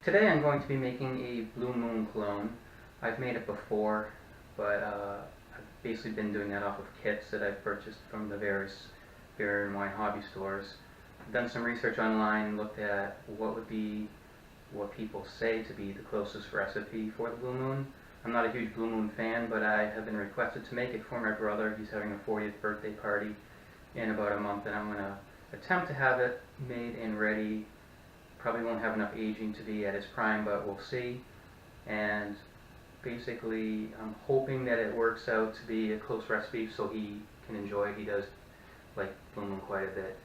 Today I'm going to be making a Blue Moon clone. I've made it before, but I've basically been doing that off of kits that I've purchased from the various beer and wine hobby stores. I've done some research online, looked at what people say to be the closest recipe for the Blue Moon. I'm not a huge Blue Moon fan, but I have been requested to make it for my brother. He's having a 40th birthday party in about a month, and I'm going to attempt to have it made and ready. Probably won't have enough aging to be at its prime, but we'll see. And basically, I'm hoping that it works out to be a close recipe so he can enjoy it. He does like Blue Moon quite a bit.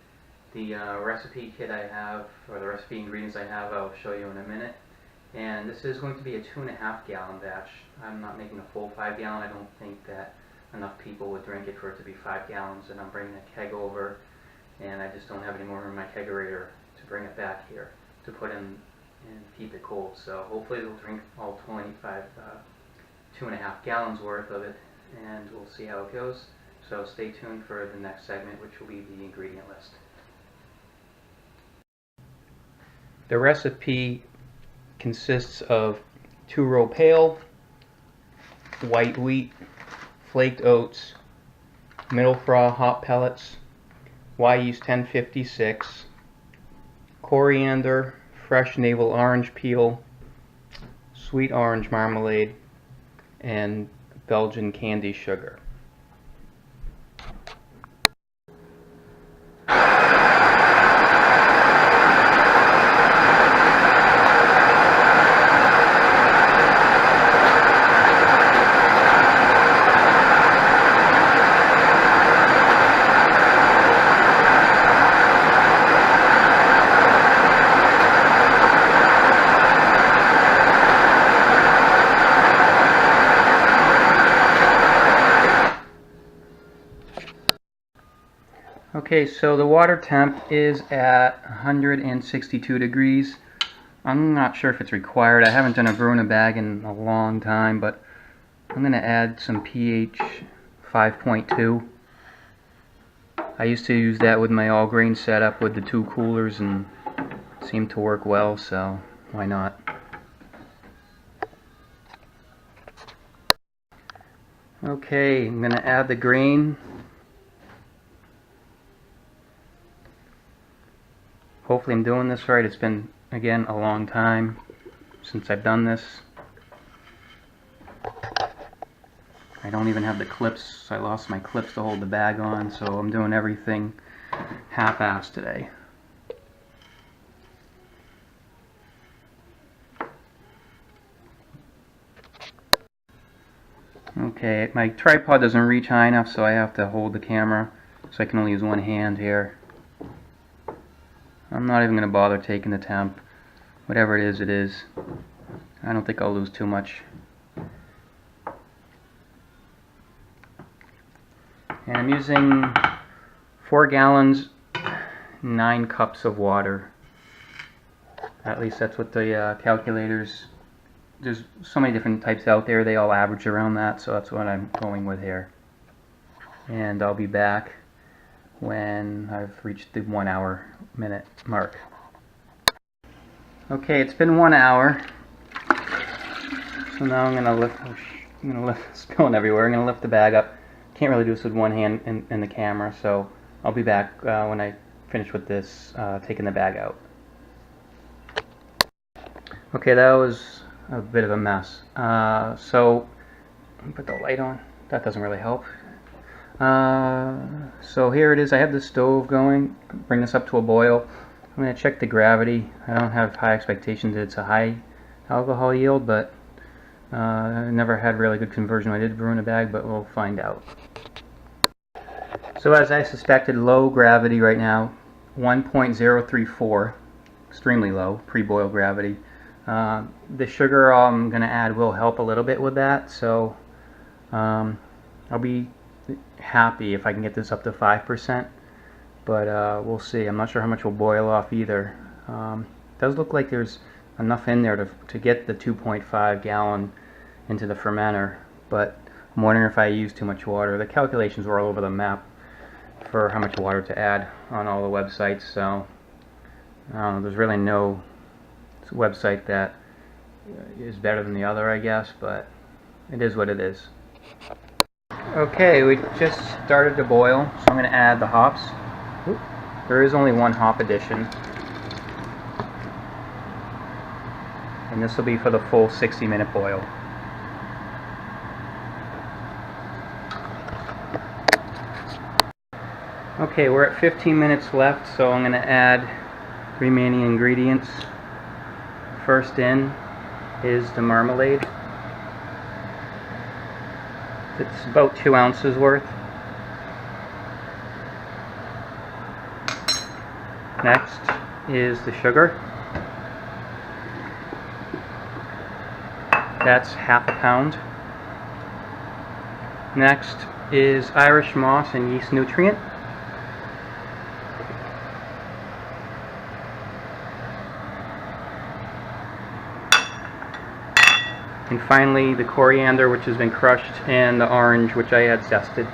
The recipe kit I have, or the recipe ingredients I have, I'll show you in a minute. And this is going to be a 2.5 gallon batch. I'm not making a full 5 gallon. I don't think that enough people would drink it for it to be 5 gallons. And I'm bringing a keg over, and I just don't have any more room in my kegerator to bring it back here to put in and keep it cold. So hopefully they'll drink all 2.5 gallons worth of it, and we'll see how it goes. So stay tuned for the next segment, which will be the ingredient list. The recipe consists of 2-row pail, white wheat, flaked oats, middle froth hop pellets, yeast 1056, coriander, fresh navel orange peel, sweet orange marmalade, and Belgian candy sugar. Okay, so the water temp is at 162 degrees. I'm not sure if it's required. I haven't done a brew in a bag in a long time, but I'm going to add some pH 5.2. I used to use that with my all-grain setup with the 2 coolers, and it seemed to work well, so why not? Okay, I'm going to add the grain. Hopefully I'm doing this right. It's been, again, a long time since I've done this. I don't even have the clips. I lost my clips to hold the bag on, so I'm doing everything half-assed today. Okay, my tripod doesn't reach high enough, so I have to hold the camera, so I can only use one hand here. I'm not even going to bother taking the temp. Whatever it is, it is. I don't think I'll lose too much. And I'm using 4 gallons, 9 cups of water. At least that's what the calculators, there's so many different types out there, they all average around that, so that's what I'm going with here. And I'll be back when I've reached the 1 hour minute mark. Okay, it's been 1 hour. So now I'm gonna lift, it's going everywhere. I'm gonna lift the bag up. Can't really do this with one hand in the camera, so I'll be back when I finish with this, taking the bag out. Okay, that was a bit of a mess. So, put the light on. That doesn't really help. So here it is. I have the stove going. Bring this up to a boil. I'm going to check the gravity. I don't have high expectations that it's a high alcohol yield, but I never had really good conversion when I did brew in a bag, but we'll find out. So as I suspected, low gravity right now, 1.034, extremely low, pre-boil gravity. The sugar I'm going to add will help a little bit with that, so I'll be happy if I can get this up to 5%, but we'll see. I'm not sure how much will boil off either. It does look like there's enough in there to get the 2.5 gallon into the fermenter, but I'm wondering if I use too much water. The calculations were all over the map for how much water to add on all the websites, so I don't know, there's really no website that is better than the other, I guess, but it is what it is. Okay, we just started to boil, so I'm going to add the hops. Oop. There is only one hop addition, and this will be for the full 60-minute boil. Okay, we're at 15 minutes left, so I'm going to add the remaining ingredients. First in is the marmalade. It's about 2 ounces worth. Next is the sugar. That's half a pound. Next is Irish moss and yeast nutrient. And finally, the coriander, which has been crushed, and the orange, which I had zested.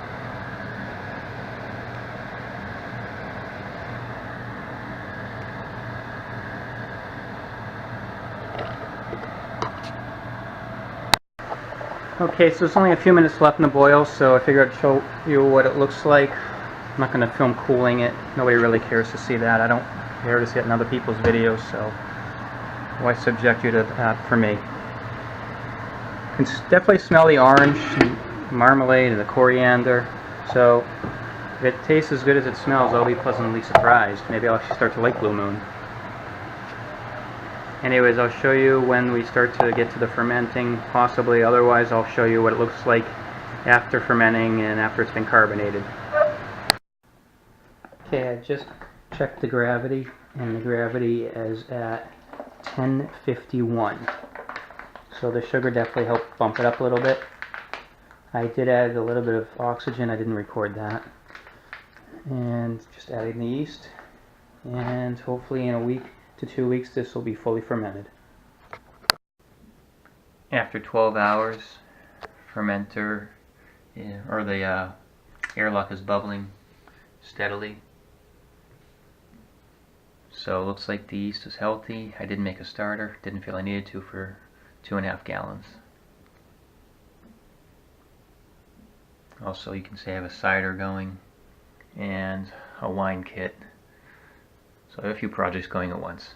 Okay, so there's only a few minutes left in the boil, so I figured I'd show you what it looks like. I'm not going to film cooling it. Nobody really cares to see that. I don't care to see it in other people's videos, so why subject you to that for me? You can definitely smell the orange and marmalade and the coriander, so if it tastes as good as it smells, I'll be pleasantly surprised. Maybe I'll start to like Blue Moon. Anyways, I'll show you when we start to get to the fermenting, possibly. Otherwise, I'll show you what it looks like after fermenting and after it's been carbonated. Okay, I just checked the gravity, and the gravity is at 1051. So the sugar definitely helped bump it up a little bit. I did add a little bit of oxygen, I didn't record that. And just adding the yeast, and hopefully in a week to 2 weeks this will be fully fermented. After 12 hours, fermenter, or the airlock is bubbling steadily. So it looks like the yeast is healthy. I didn't make a starter, didn't feel I needed to for 2.5 gallons. Also, you can see I have a cider going and a wine kit. So I have a few projects going at once.